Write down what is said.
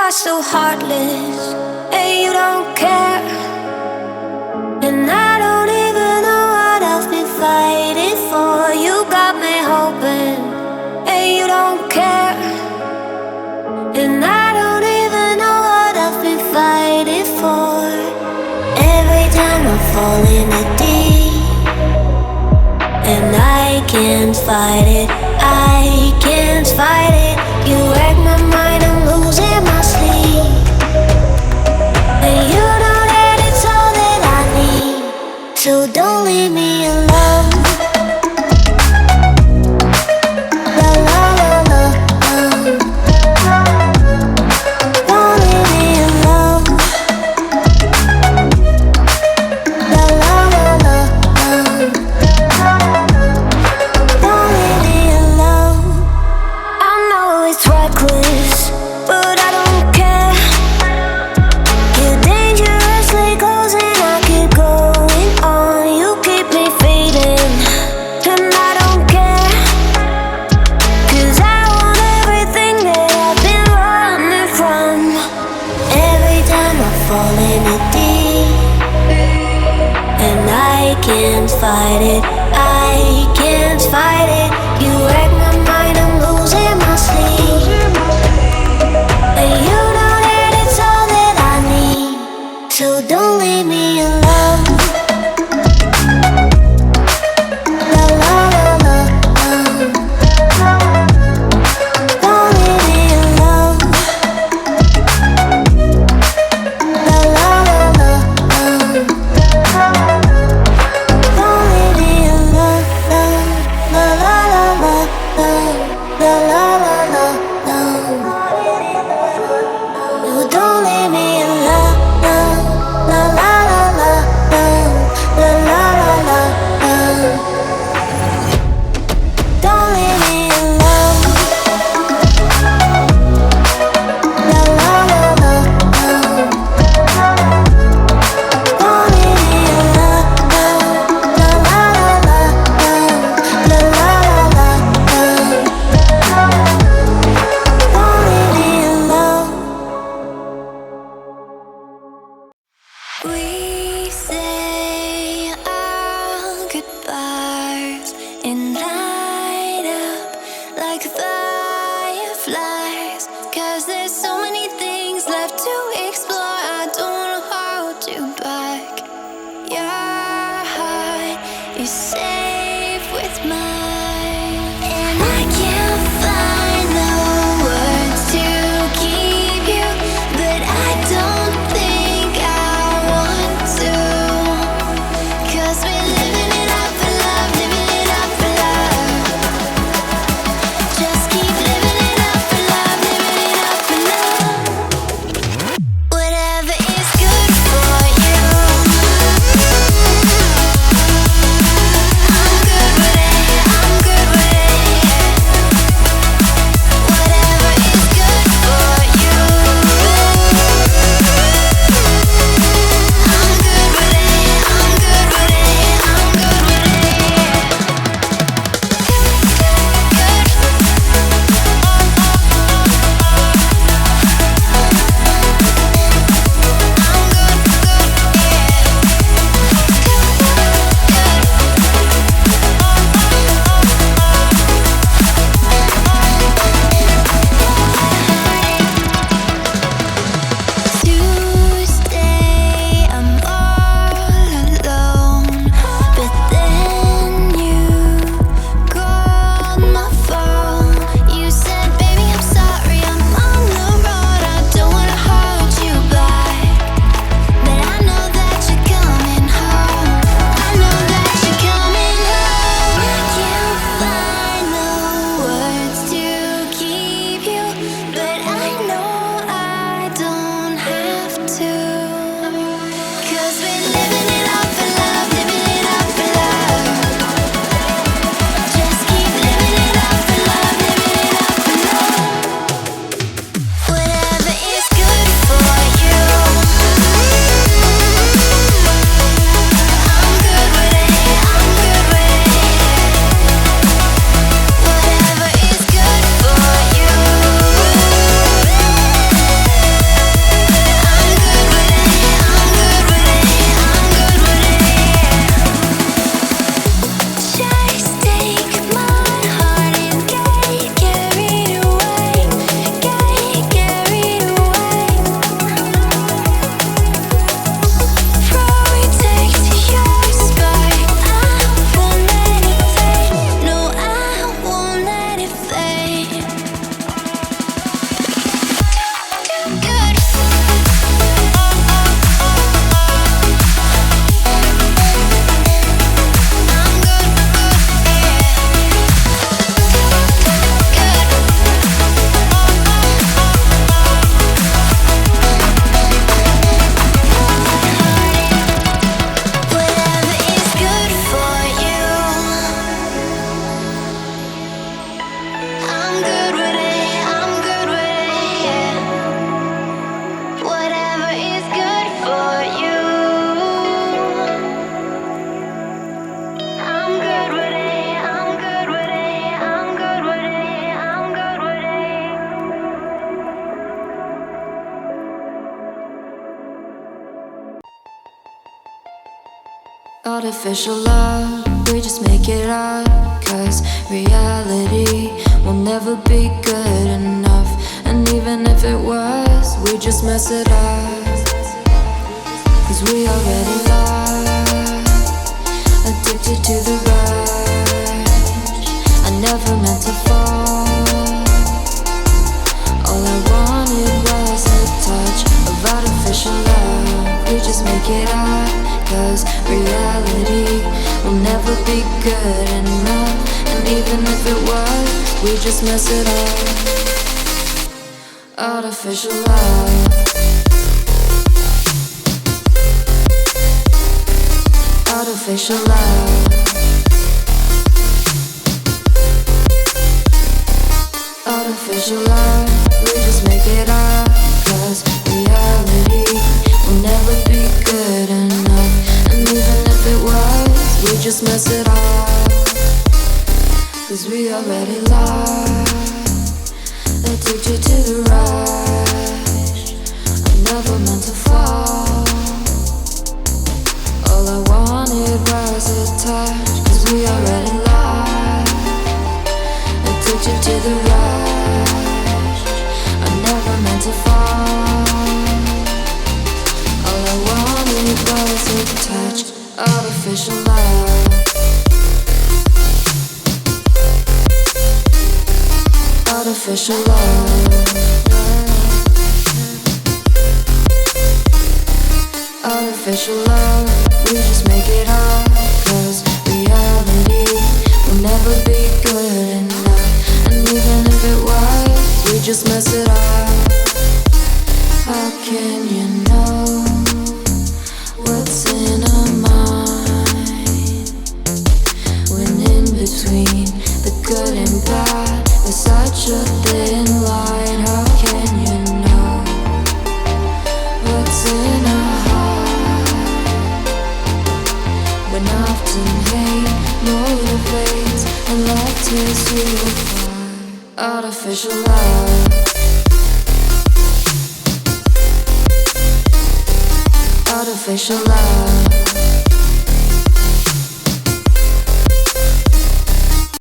are so heartless, and you don't care. And I don't even know what I've been fighting for. You got me hoping, and you don't care. And I don't even know what I've been fighting for. Every time I fall in the deep, and I can't fight it, I can't fight it. You wreck my mind, I'm losing my sleep. And you know that it's all that I need, so don't leave me alone. La la la la, don't leave me alone. La la la la, don't leave me alone. I know it's reckless, but I don't care. You're dangerously close and I keep going on. You keep me fading, and I don't care. 'Cause I want everything that I've been running from. Every time I fall in the deep, and I can't fight it, I can't fight it. You wreck my mind, I'm losing my sleep. And you know that it's all that I need, so don't leave me alone. La la la la, don't leave me alone. La la la la, don't leave me alone. La la la la, la la la la, no, don't leave me alone. La la la la, la la la la, don't leave me alone. La la la la, don't leave me alone. La la la la, la la la la, don't leave me alone. We say our goodbyes and light up like fireflies. 'Cause there's so many things left to explore. I don't wanna hold you back. Your heart is safe with mine, and I can't find the words to keep you, but I don't think I want to. 'Cause we're living it up for love, living it up for love. Just keep living it up for love, living it up for love. Artificial love, we just make it up. Cause reality will never be good enough. And even if it was, we just mess it up. Cause we already lost, addicted to the rush. I never meant to fall. All I wanted was a touch of artificial love. We just make it up. Cause reality will never be good enough. And even if it was, we just mess it up. Artificial love. Artificial love. Artificial love. We just make it up. Cause reality will never be good enough. And even if it was, we just mess it up. Cause we already lost, addicted to the rush. I never meant to fall. All I wanted was a touch. Cause we already lost, addicted to the rush. I never meant to fall. All I wanted was a touch. Artificial love. Artificial love. Artificial love. We just make it up. Cause reality will never be good enough. And even if it was, we just mess it up. How can you know what's in our mind when in between the good and bad there's such a thin line? How can you know what's in our heart when often hate motivates and love tears you apart? Artificial love. Artificial love.